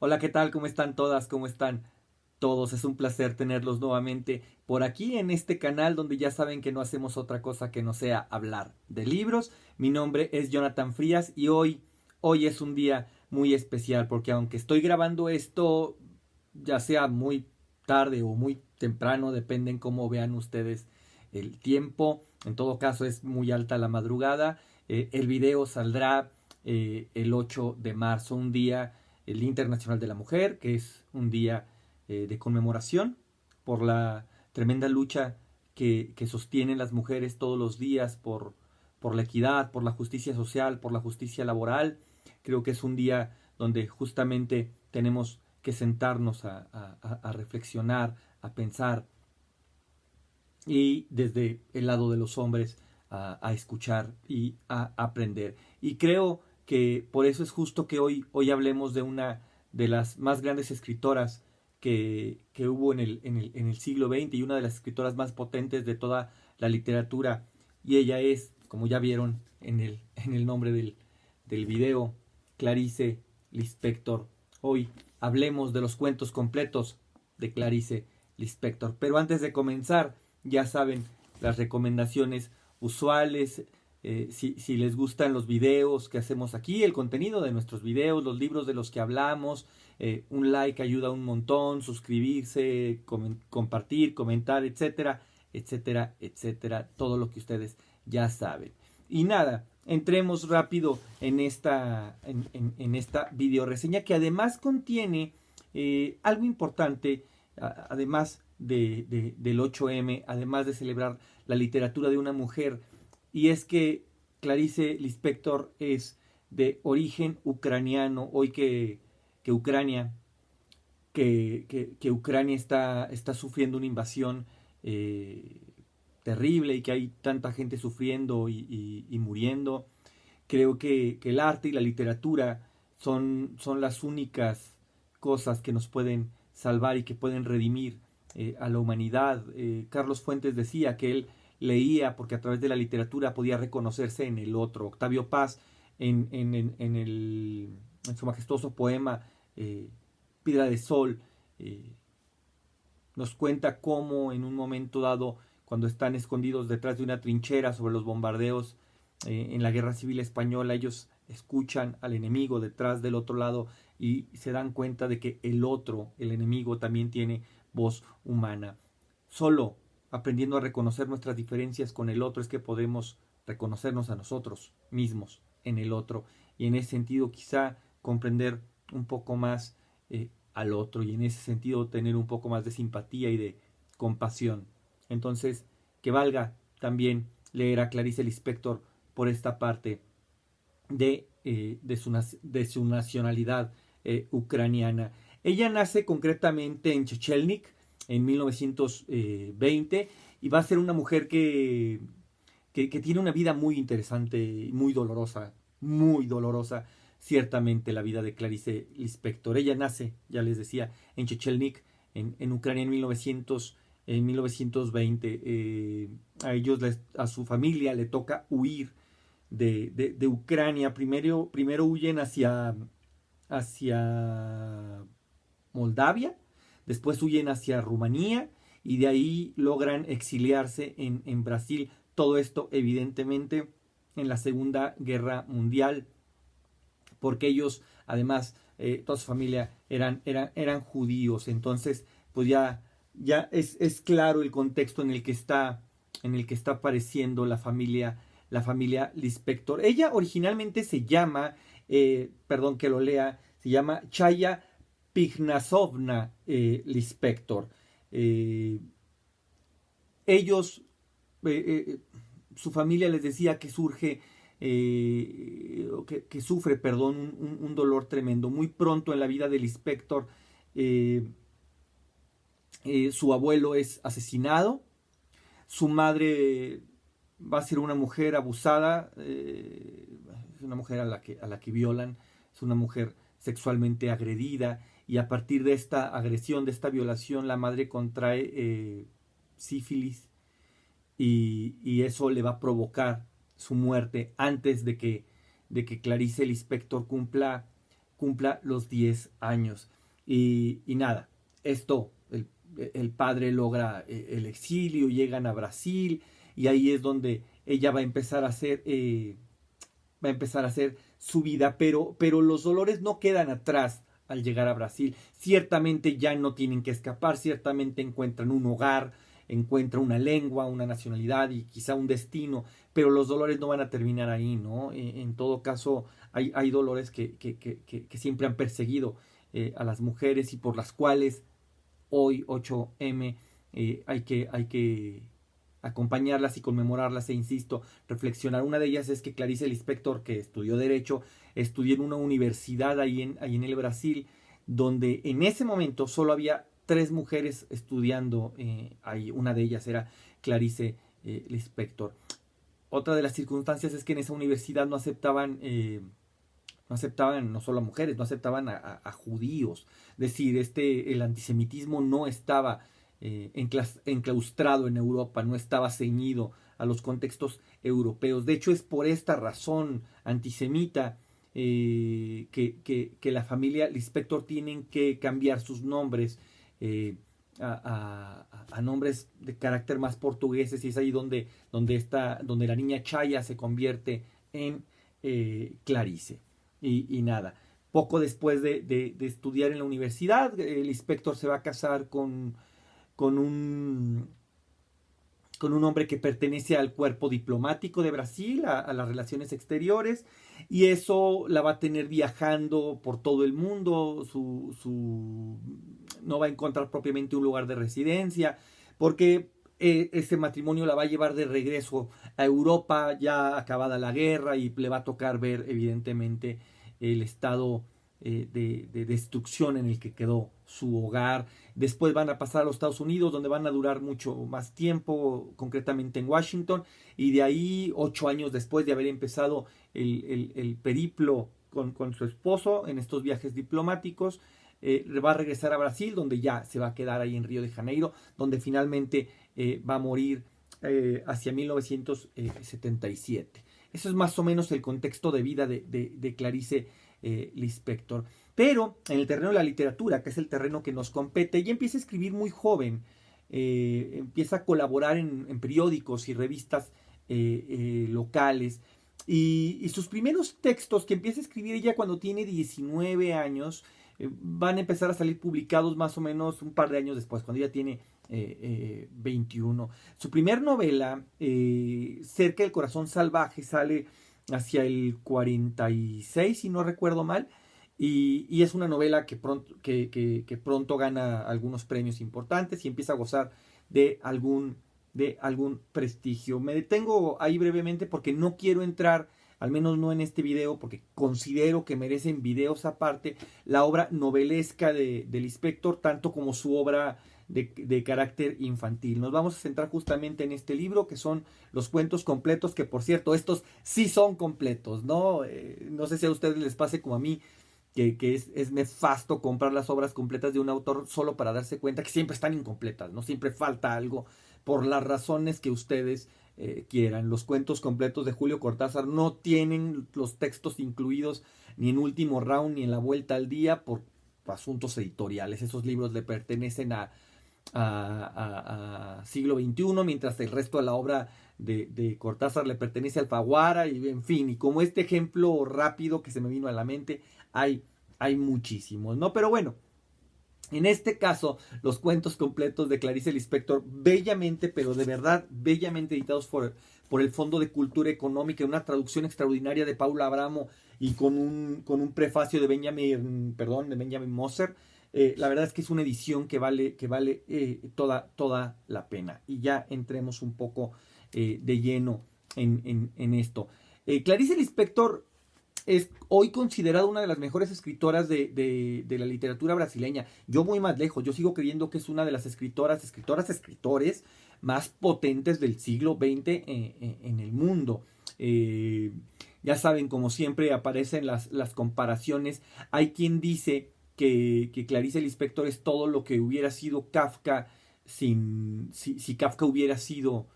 Hola, ¿qué tal? ¿Cómo están todas? ¿Cómo están todos? Es un placer tenerlos nuevamente por aquí en este canal donde ya saben que no hacemos otra cosa que no sea hablar de libros. Mi nombre es Jonathan Frías y hoy es un día muy especial porque aunque estoy grabando esto, ya sea muy tarde o muy temprano, dependen cómo vean ustedes el tiempo. En todo caso es muy alta la madrugada. El video saldrá el 8 de marzo, un día el Día Internacional de la Mujer, que es un día de conmemoración por la tremenda lucha que sostienen las mujeres todos los días por la equidad, por la justicia social, por la justicia laboral. Creo que es un día donde justamente tenemos que sentarnos a reflexionar, a pensar y desde el lado de los hombres a escuchar y a aprender. Y creo que por eso es justo que hoy hablemos de una de las más grandes escritoras que hubo en el siglo XX y una de las escritoras más potentes de toda la literatura. Y ella es, como ya vieron en el nombre del video, Clarice Lispector. Hoy hablemos de los cuentos completos de Clarice Lispector. Pero antes de comenzar, ya saben las recomendaciones usuales. Si les gustan los videos que hacemos aquí, el contenido de nuestros videos, los libros de los que hablamos, un like ayuda un montón, suscribirse, compartir, comentar, etcétera, etcétera, etcétera, todo lo que ustedes ya saben. Y nada, entremos rápido en esta video reseña que además contiene algo importante, además del 8M, además de celebrar la literatura de una mujer, y es que Clarice Lispector es de origen ucraniano, hoy que Ucrania, que Ucrania está sufriendo una invasión eh, terrible y que hay tanta gente sufriendo y muriendo. Creo que el arte y la literatura son las únicas cosas que nos pueden salvar y que pueden redimir a la humanidad. Carlos Fuentes decía que él leía porque a través de la literatura podía reconocerse en el otro. Octavio Paz en su majestuoso poema Piedra de Sol nos cuenta cómo en un momento dado, cuando están escondidos detrás de una trinchera sobre los bombardeos en la Guerra Civil Española, ellos escuchan al enemigo detrás del otro lado y se dan cuenta de que el otro, el enemigo, también tiene voz humana. Solo aprendiendo a reconocer nuestras diferencias con el otro es que podemos reconocernos a nosotros mismos en el otro y en ese sentido quizá comprender un poco más al otro y en ese sentido tener un poco más de simpatía y de compasión. Entonces, que valga también leer a Clarice Lispector por esta parte de su nacionalidad ucraniana. Ella nace concretamente en Chechelnik en 1920 y va a ser una mujer que tiene una vida muy interesante, muy dolorosa, ciertamente la vida de Clarice Lispector. Ella nace, ya les decía, en Chechelnik, en Ucrania en 1920. A su familia le toca huir de Ucrania. Primero huyen hacia Moldavia, después huyen hacia Rumanía y de ahí logran exiliarse en Brasil. Todo esto evidentemente en la Segunda Guerra Mundial, porque ellos además, toda su familia eran judíos. Entonces, pues ya es claro el contexto en el que está apareciendo la familia Lispector. Ella originalmente se llama, perdón que lo lea, se llama Chaya Pignasovna Lispector. Eh, ellos, eh, eh, su familia les decía que que sufre, perdón, un dolor tremendo. Muy pronto en la vida del inspector, eh, su abuelo es asesinado, su madre va a ser una mujer abusada, es una mujer a la que violan, es una mujer sexualmente agredida y a partir de esta agresión, de esta violación, la madre contrae sífilis y eso le va a provocar su muerte antes de que Clarice Lispector cumpla los 10 años. Y nada, el padre logra el exilio, llegan a Brasil y ahí es donde ella va a empezar a hacer su vida, pero los dolores no quedan atrás al llegar a Brasil. Ciertamente ya no tienen que escapar, ciertamente encuentran un hogar, encuentran una lengua, una nacionalidad y quizá un destino, pero los dolores no van a terminar ahí, ¿no? En todo caso, hay dolores que siempre han perseguido a las mujeres y por las cuales hoy 8M hay que acompañarlas y conmemorarlas e insisto, reflexionar. Una de ellas es que Clarice Lispector, que estudió Derecho, estudió en una universidad ahí en el Brasil, donde en ese momento solo había 3 mujeres estudiando ahí. Una de ellas era Clarice Lispector. Otra de las circunstancias es que en esa universidad no aceptaban no solo a mujeres, no aceptaban a judíos. Es decir, el antisemitismo no estaba enclaustrado en Europa, no estaba ceñido a los contextos europeos. De hecho, es por esta razón antisemita que la familia Lispector tienen que cambiar sus nombres a nombres de carácter más portugueses, y es ahí donde la niña Chaya se convierte en Clarice. Y nada, poco después de estudiar en la universidad, el inspector se va a casar con un hombre que pertenece al cuerpo diplomático de Brasil, a las relaciones exteriores, y eso la va a tener viajando por todo el mundo. No va a encontrar propiamente un lugar de residencia, porque ese matrimonio la va a llevar de regreso a Europa ya acabada la guerra, y le va a tocar ver evidentemente el estado de destrucción en el que quedó su hogar. Después van a pasar a los Estados Unidos, donde van a durar mucho más tiempo, concretamente en Washington, y de ahí 8 años después de haber empezado el periplo con su esposo en estos viajes diplomáticos, va a regresar a Brasil, donde ya se va a quedar ahí en Río de Janeiro, donde finalmente va a morir hacia 1977. Eso es más o menos el contexto de vida de Clarice Lispector. Pero en el terreno de la literatura, que es el terreno que nos compete, ella empieza a escribir muy joven, empieza a colaborar en periódicos y revistas locales, y sus primeros textos que empieza a escribir ella cuando tiene 19 años, van a empezar a salir publicados más o menos un par de años después, cuando ella tiene 21. Su primer novela, Cerca del Corazón Salvaje, sale hacia el 46, si no recuerdo mal, y es una novela que pronto gana algunos premios importantes y empieza a gozar de algún prestigio. Me detengo ahí brevemente porque no quiero entrar, al menos no en este video, porque considero que merecen videos aparte, la obra novelesca del inspector, tanto como su obra de carácter infantil. Nos vamos a centrar justamente en este libro, que son los cuentos completos, que por cierto, estos sí son completos, ¿no? No sé si a ustedes les pase como a mí, que es nefasto comprar las obras completas de un autor solo para darse cuenta que siempre están incompletas, ¿no? Siempre falta algo por las razones que ustedes quieran. Los cuentos completos de Julio Cortázar no tienen los textos incluidos ni en Último Round ni en La Vuelta al Día por asuntos editoriales. Esos libros le pertenecen a siglo XXI, mientras el resto de la obra de Cortázar le pertenece a Alfaguara, y en fin, y como este ejemplo rápido que se me vino a la mente, hay muchísimos, ¿no? Pero bueno, en este caso, los cuentos completos de Clarice Lispector, bellamente, pero de verdad, bellamente editados por el Fondo de Cultura Económica, una traducción extraordinaria de Paula Abramo y con un prefacio de Benjamin Moser. La verdad es que es una edición que vale toda la pena. Y ya entremos un poco de lleno en esto. Clarice Lispector es hoy considerada una de las mejores escritoras de la literatura brasileña. Yo voy más lejos, yo sigo creyendo que es una de las escritores más potentes del siglo XX en el mundo. Ya saben, como siempre aparecen las comparaciones. Hay quien dice que Clarice Lispector es todo lo que hubiera sido Kafka si Kafka hubiera sido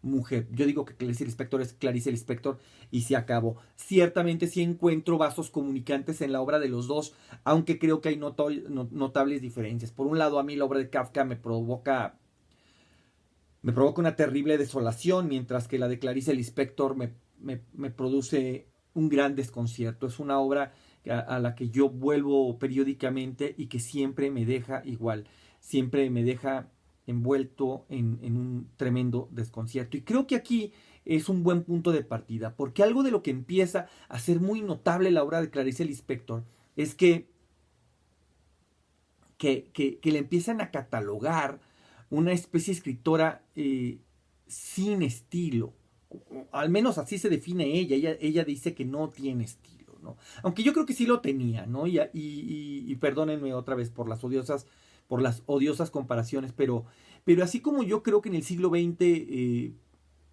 mujer. Yo digo que Clarice Lispector es Clarice Lispector y se acabó. Ciertamente sí encuentro vasos comunicantes en la obra de los dos, aunque creo que hay notables diferencias. Por un lado, a mí la obra de Kafka me provoca una terrible desolación, mientras que la de Clarice Lispector me produce un gran desconcierto. Es una obra a la que yo vuelvo periódicamente y que siempre me deja igual, siempre me deja envuelto en un tremendo desconcierto. Y creo que aquí es un buen punto de partida, porque algo de lo que empieza a ser muy notable la obra de Clarice Lispector es que le empiezan a catalogar una especie de escritora sin estilo. Al menos así se define ella dice que no tiene estilo, ¿no? Aunque yo creo que sí lo tenía, ¿no? Y perdónenme otra vez por las odiosas comparaciones, pero así como yo creo que en el siglo XX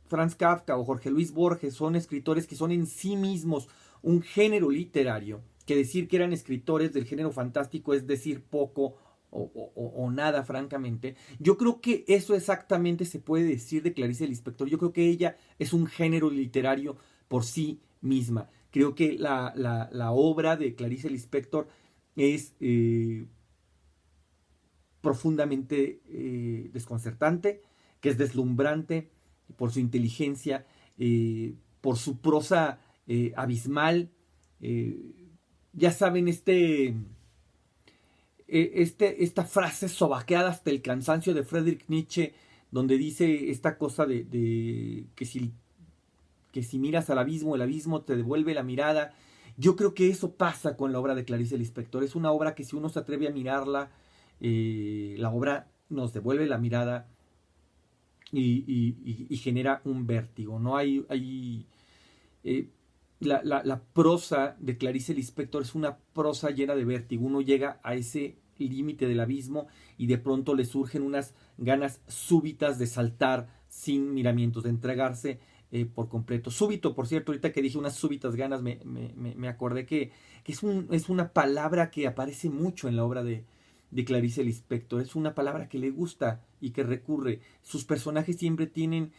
Franz Kafka o Jorge Luis Borges son escritores que son en sí mismos un género literario, que decir que eran escritores del género fantástico es decir poco o nada, francamente. Yo creo que eso exactamente se puede decir de Clarice Lispector. Yo creo que ella es un género literario por sí misma. Creo que la obra de Clarice Lispector es profundamente desconcertante, que es deslumbrante por su inteligencia, por su prosa abismal. Ya saben, esta frase sobaqueada hasta el cansancio de Friedrich Nietzsche, donde dice esta cosa de que si miras al abismo, el abismo te devuelve la mirada. Yo creo que eso pasa con la obra de Clarice Lispector. Es una obra que si uno se atreve a mirarla, la obra nos devuelve la mirada y genera un vértigo. No hay la prosa de Clarice Lispector es una prosa llena de vértigo. Uno llega a ese límite del abismo y de pronto le surgen unas ganas súbitas de saltar sin miramientos, de entregarse por completo. Súbito, por cierto, ahorita que dije unas súbitas ganas, me acordé que es una palabra que aparece mucho en la obra de Clarice Lispector. Es una palabra que le gusta y que recurre. Sus personajes siempre tienen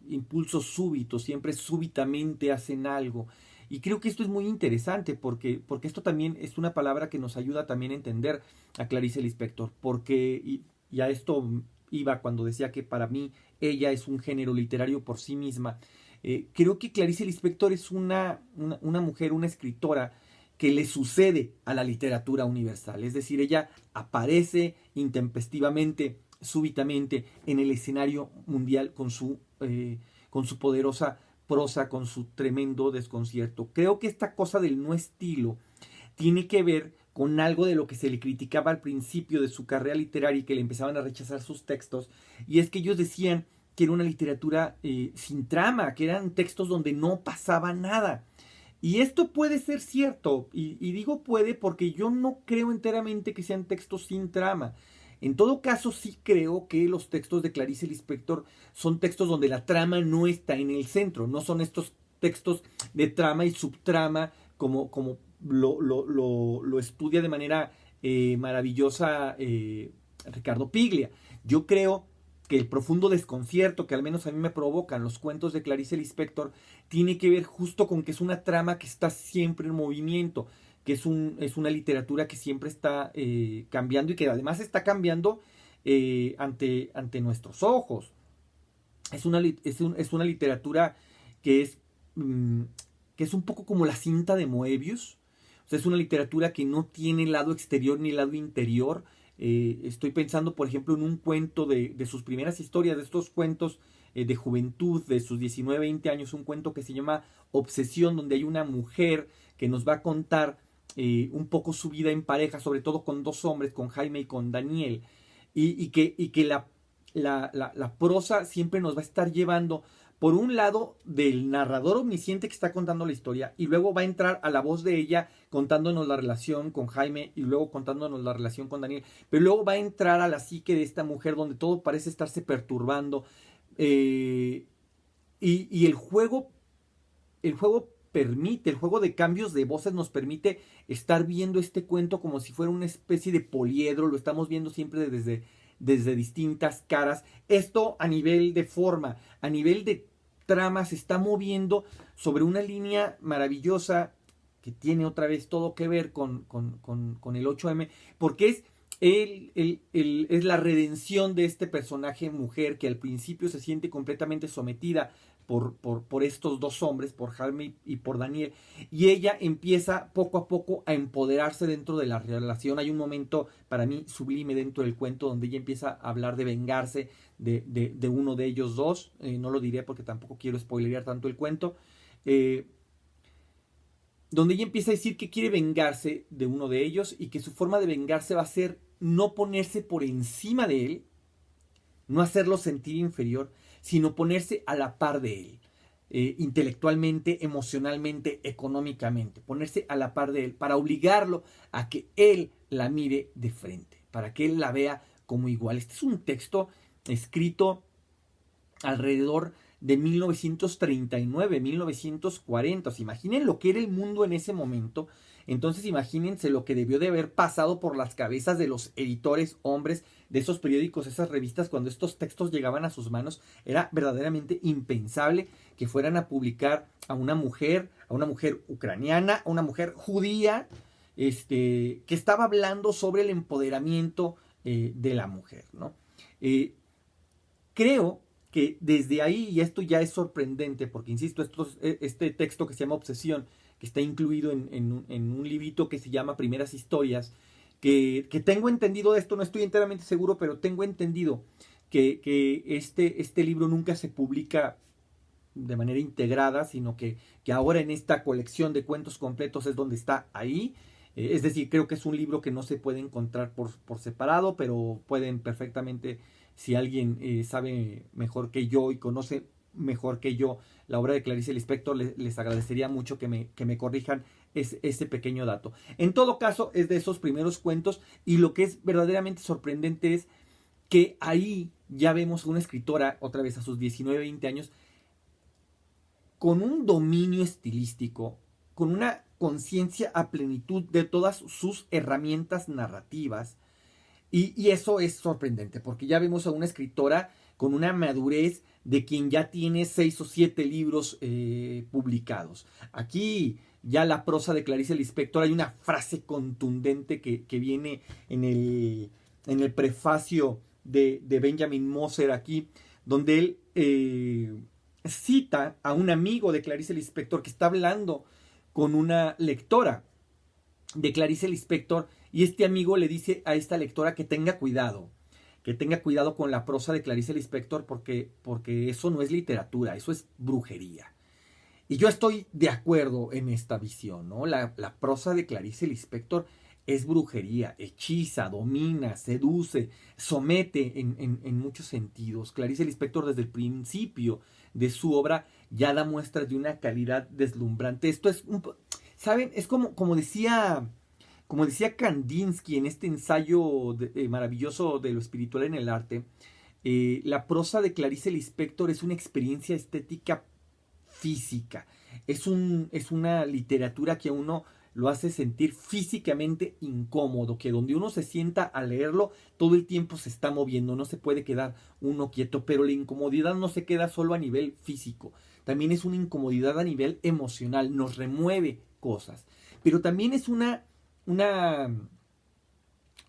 impulsos súbitos, siempre súbitamente hacen algo. Y creo que esto es muy interesante porque esto también es una palabra que nos ayuda también a entender a Clarice Lispector. Porque, y a esto iba cuando decía que para mí ella es un género literario por sí misma. Creo que Clarice Lispector es una mujer, una escritora que le sucede a la literatura universal. Es decir, ella aparece intempestivamente, súbitamente, en el escenario mundial con su poderosa prosa, con su tremendo desconcierto. Creo que esta cosa del no estilo tiene que ver con algo de lo que se le criticaba al principio de su carrera literaria y que le empezaban a rechazar sus textos, y es que ellos decían que era una literatura sin trama, que eran textos donde no pasaba nada. Y esto puede ser cierto, y digo puede porque yo no creo enteramente que sean textos sin trama. En todo caso, sí creo que los textos de Clarice Lispector son textos donde la trama no está en el centro, no son estos textos de trama y subtrama como lo estudia de manera maravillosa Ricardo Piglia. Yo creo que el profundo desconcierto que al menos a mí me provocan los cuentos de Clarice Lispector tiene que ver justo con que es una trama que está siempre en movimiento, que es una literatura que siempre está cambiando y que además está cambiando ante nuestros ojos. Es una literatura que es un poco como la cinta de Moebius. O sea, es una literatura que no tiene lado exterior ni lado interior. Estoy pensando, por ejemplo, en un cuento de sus primeras historias, de estos cuentos de juventud, de sus 19, 20 años, un cuento que se llama Obsesión, donde hay una mujer que nos va a contar un poco su vida en pareja, sobre todo con dos hombres, con Jaime y con Daniel, y que la prosa siempre nos va a estar llevando por un lado del narrador omnisciente que está contando la historia, y luego va a entrar a la voz de ella contándonos la relación con Jaime y luego contándonos la relación con Daniel, pero luego va a entrar a la psique de esta mujer donde todo parece estarse perturbando, y el juego de cambios de voces nos permite estar viendo este cuento como si fuera una especie de poliedro, lo estamos viendo siempre desde distintas caras. Esto a nivel de forma, a nivel de trama, se está moviendo sobre una línea maravillosa que tiene otra vez todo que ver con el 8M, porque es la redención de este personaje mujer que al principio se siente completamente sometida por estos dos hombres, por Jaime y por Daniel, y ella empieza poco a poco a empoderarse dentro de la relación. Hay un momento para mí sublime dentro del cuento donde ella empieza a hablar de vengarse de uno de ellos dos. No lo diré porque tampoco quiero spoilerear tanto el cuento. Donde ella empieza a decir que quiere vengarse de uno de ellos y que su forma de vengarse va a ser no ponerse por encima de él, no hacerlo sentir inferior, sino ponerse a la par de él, intelectualmente, emocionalmente, económicamente, ponerse a la par de él para obligarlo a que él la mire de frente, para que él la vea como igual. Este es un texto escrito alrededor de 1939, 1940. O sea, imaginen lo que era el mundo en ese momento. Entonces imagínense lo que debió de haber pasado por las cabezas de los editores hombres de esos periódicos, esas revistas, cuando estos textos llegaban a sus manos. Era verdaderamente impensable que fueran a publicar a una mujer ucraniana, a una mujer judía, que estaba hablando sobre el empoderamiento de la mujer, ¿no? Creo que desde ahí, y esto ya es sorprendente, porque insisto, este texto que se llama Obsesión, que está incluido en un librito que se llama Primeras Historias, que tengo entendido de esto, no estoy enteramente seguro, pero tengo entendido que este libro nunca se publica de manera integrada, sino que ahora en esta colección de cuentos completos es donde está ahí. Es decir, creo que es un libro que no se puede encontrar por separado, pero pueden perfectamente, si alguien sabe mejor que yo y conoce mejor que yo la obra de Clarice Lispector, les agradecería mucho que me corrijan ese pequeño dato. En todo caso, es de esos primeros cuentos, y lo que es verdaderamente sorprendente es que ahí ya vemos a una escritora, otra vez a sus 19, 20 años, con un dominio estilístico, con una conciencia a plenitud de todas sus herramientas narrativas. Y eso es sorprendente, porque ya vemos a una escritora con una madurez de quien ya tiene 6 o 7 libros publicados. Aquí ya la prosa de Clarice Lispector, hay una frase contundente que viene en el prefacio de Benjamin Moser aquí, donde él cita a un amigo de Clarice Lispector que está hablando con una lectora de Clarice Lispector, y este amigo le dice a esta lectora que tenga cuidado con la prosa de Clarice Lispector, porque eso no es literatura, eso es brujería. Y yo estoy de acuerdo en esta visión, ¿no? La prosa de Clarice Lispector es brujería, hechiza, domina, seduce, somete en muchos sentidos. Clarice Lispector desde el principio de su obra ya da muestras de una calidad deslumbrante. Esto es, ¿saben? Es como decía Kandinsky en este ensayo maravilloso de lo espiritual en el arte. La prosa de Clarice Lispector es una experiencia estética física. Es una literatura que a uno lo hace sentir físicamente incómodo, que donde uno se sienta a leerlo, todo el tiempo se está moviendo, no se puede quedar uno quieto, pero la incomodidad no se queda solo a nivel físico, también es una incomodidad a nivel emocional, nos remueve cosas, pero también es una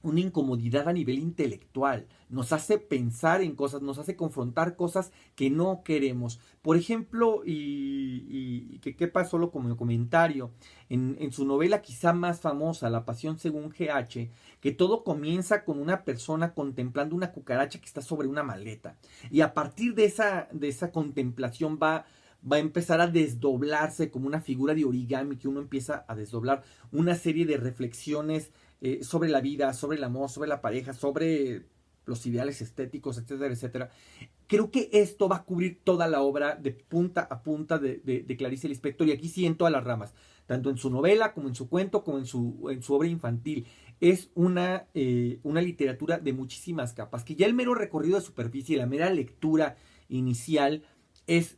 incomodidad a nivel intelectual, nos hace pensar en cosas, nos hace confrontar cosas que no queremos. Por ejemplo, y que quepa solo como comentario, en su novela quizá más famosa, La Pasión según G.H., que todo comienza con una persona contemplando una cucaracha que está sobre una maleta, y a partir de esa contemplación va a empezar a desdoblarse como una figura de origami, que uno empieza a desdoblar una serie de reflexiones sobre la vida, sobre el amor, sobre la pareja, sobre los ideales estéticos, etcétera, etcétera. Creo que esto va a cubrir toda la obra de punta a punta de Clarice Lispector, y aquí sí en todas las ramas, tanto en su novela, como en su cuento, como en su obra infantil. Es una literatura de muchísimas capas, que ya el mero recorrido de superficie, la mera lectura inicial es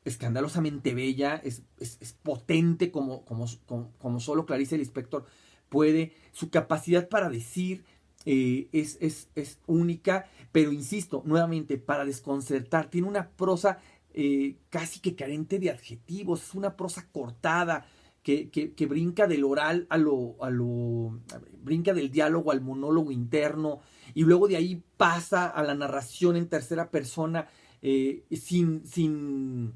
escandalosamente bella, es potente como solo Clarice Lispector puede. Su capacidad para decir es única, pero insisto, nuevamente, para desconcertar, tiene una prosa casi que carente de adjetivos, es una prosa cortada, que brinca del oral brinca del diálogo al monólogo interno, y luego de ahí pasa a la narración en tercera persona, sin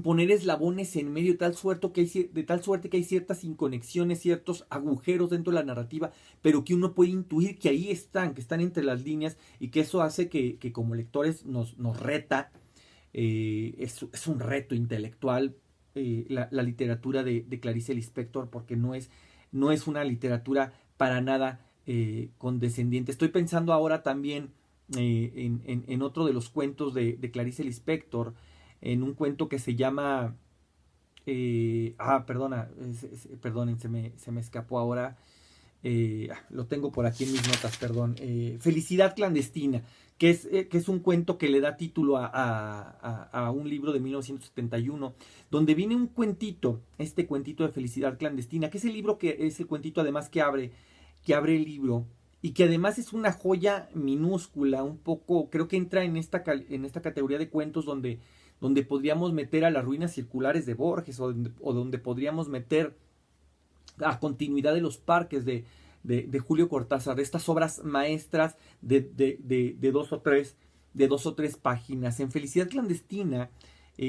poner eslabones en medio, de tal suerte que hay ciertas inconexiones, ciertos agujeros dentro de la narrativa, pero que uno puede intuir que ahí están, que están entre las líneas, y que eso hace que como lectores nos reta. Es un reto intelectual la literatura de Clarice Lispector, porque no es una literatura para nada condescendiente. Estoy pensando ahora también en otro de los cuentos de Clarice Lispector, en un cuento que se llama perdonen, se me escapó ahora. Lo tengo por aquí en mis notas, perdón. Felicidad clandestina, que es un cuento que le da título a un libro de 1971, donde viene un cuentito, este cuentito de Felicidad clandestina, que es el libro que es el cuentito además que abre el libro, y que además es una joya minúscula, un poco, creo que entra en esta categoría de cuentos donde podríamos meter a las ruinas circulares de Borges, o donde podríamos meter a continuidad de los parques de Julio Cortázar, de estas obras maestras de dos o tres páginas. En Felicidad clandestina,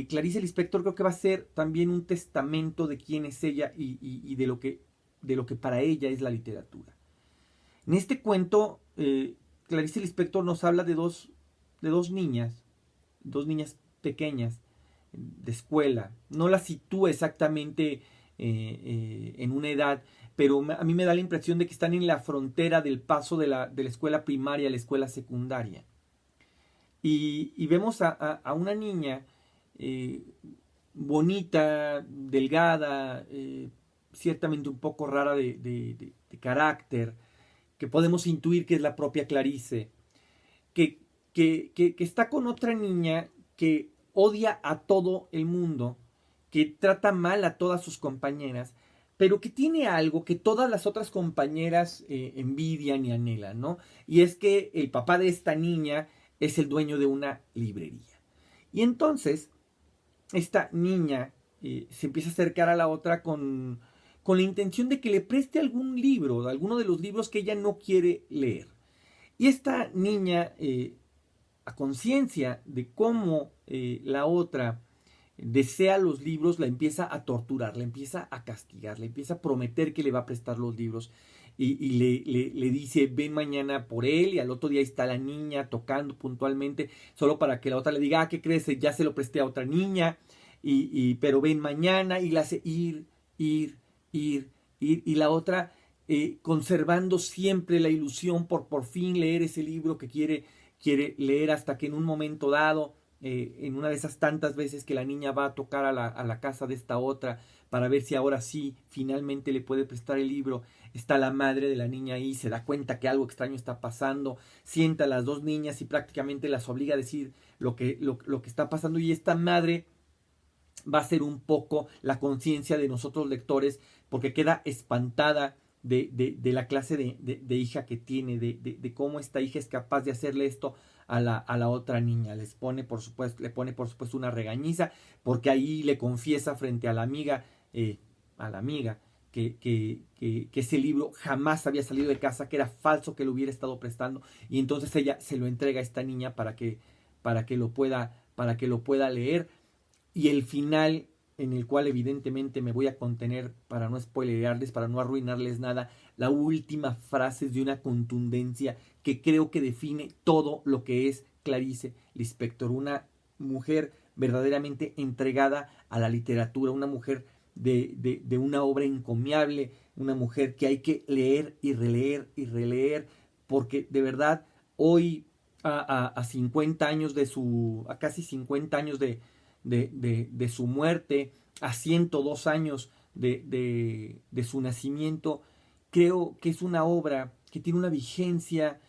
Clarice Lispector creo que va a ser también un testamento de quién es ella y de lo que para ella es la literatura. En este cuento, Clarice Lispector nos habla de dos niñas pequeñas de escuela. No las sitúa exactamente en una edad, pero a mí me da la impresión de que están en la frontera del paso de la escuela primaria a la escuela secundaria. Y vemos a una niña bonita, delgada, ciertamente un poco rara de carácter, que podemos intuir que es la propia Clarice, que está con otra niña que odia a todo el mundo, que trata mal a todas sus compañeras, pero que tiene algo que todas las otras compañeras envidian y anhelan, ¿no? Y es que el papá de esta niña es el dueño de una librería. Y entonces, esta niña se empieza a acercar a la otra con la intención de que le preste algún libro, alguno de los libros que ella no quiere leer. Y esta niña, a conciencia de cómo la otra desea los libros, la empieza a torturar, la empieza a castigar, le empieza a prometer que le va a prestar los libros, y le dice, ven mañana por él, y al otro día está la niña tocando puntualmente, solo para que la otra le diga, ¿qué crees? Ya se lo presté a otra niña, pero ven mañana, y la hace ir, y la otra conservando siempre la ilusión por fin leer ese libro que quiere leer, hasta que en un momento dado, en una de esas tantas veces que la niña va a tocar a la casa de esta otra para ver si ahora sí finalmente le puede prestar el libro, está la madre de la niña ahí, se da cuenta que algo extraño está pasando, sienta a las dos niñas y prácticamente las obliga a decir lo que está pasando, y esta madre va a ser un poco la conciencia de nosotros lectores, porque queda espantada de la clase de hija que tiene, de cómo esta hija es capaz de hacerle esto a la otra niña. Le pone por supuesto una regañiza, porque ahí le confiesa frente a la amiga, que ese libro jamás había salido de casa, que era falso, que lo hubiera estado prestando, y entonces ella se lo entrega a esta niña para que lo pueda leer. Y el final, en el cual evidentemente me voy a contener para no spoilearles, para no arruinarles nada, la última frase es de una contundencia que creo que define todo lo que es Clarice Lispector, una mujer verdaderamente entregada a la literatura, una mujer de una obra encomiable, una mujer que hay que leer y releer, porque de verdad hoy, a 50 años a casi 50 años de su muerte, a 102 años de su nacimiento, creo que es una obra que tiene una vigencia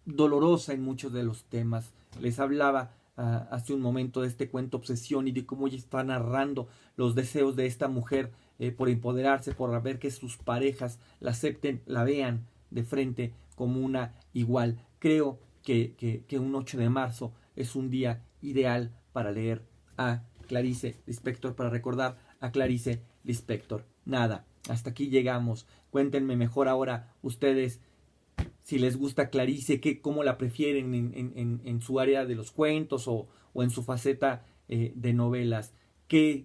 dolorosa en muchos de los temas. Les hablaba hace un momento de este cuento Obsesión, y de cómo ella está narrando los deseos de esta mujer por empoderarse, por ver que sus parejas la acepten, la vean, de frente como una igual. Creo que un 8 de marzo es un día ideal para leer a Clarice Lispector, para recordar a Clarice Lispector. Nada, hasta aquí llegamos. Cuéntenme mejor ahora ustedes si les gusta Clarice, cómo la prefieren en su área de los cuentos o en su faceta de novelas.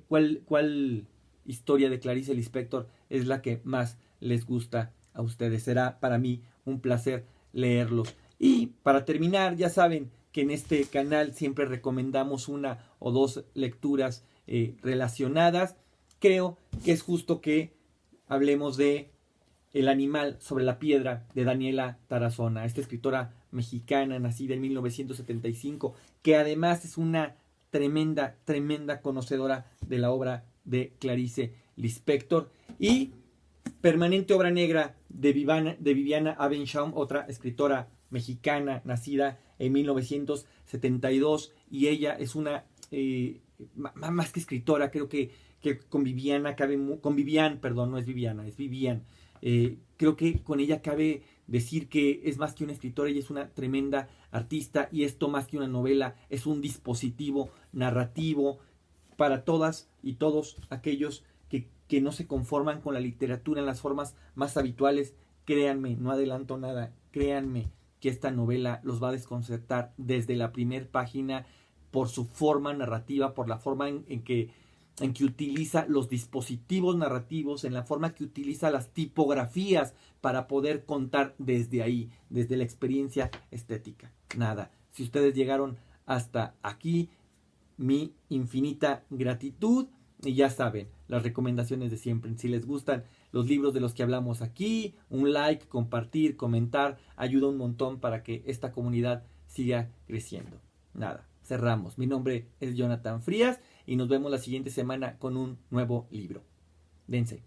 ¿Cuál historia de Clarice Lispector es la que más les gusta a ustedes? Será para mí un placer leerlos. Y para terminar, ya saben que en este canal siempre recomendamos una o dos lecturas relacionadas. Creo que es justo que hablemos de El animal sobre la piedra de Daniela Tarazona, esta escritora mexicana nacida en 1975, que además es una tremenda conocedora de la obra de Clarice Lispector. Y Permanente obra negra de Viviana Abenschaum, otra escritora mexicana nacida en 1972, y ella es una más que escritora, creo que con Vivian, no es Viviana, es Vivian. Creo que con ella cabe decir que es más que una escritora, ella es una tremenda artista, y esto más que una novela es un dispositivo narrativo para todas y todos aquellos que no se conforman con la literatura en las formas más habituales. Créanme, no adelanto nada, créanme que esta novela los va a desconcertar desde la primera página por su forma narrativa, por la forma en que utiliza los dispositivos narrativos, en la forma que utiliza las tipografías para poder contar desde ahí, desde la experiencia estética. Nada, si ustedes llegaron hasta aquí, mi infinita gratitud, y ya saben, las recomendaciones de siempre. Si les gustan los libros de los que hablamos aquí, un like, compartir, comentar, ayuda un montón para que esta comunidad siga creciendo. Nada, cerramos. Mi nombre es Jonathan Frías y nos vemos la siguiente semana con un nuevo libro. Dense.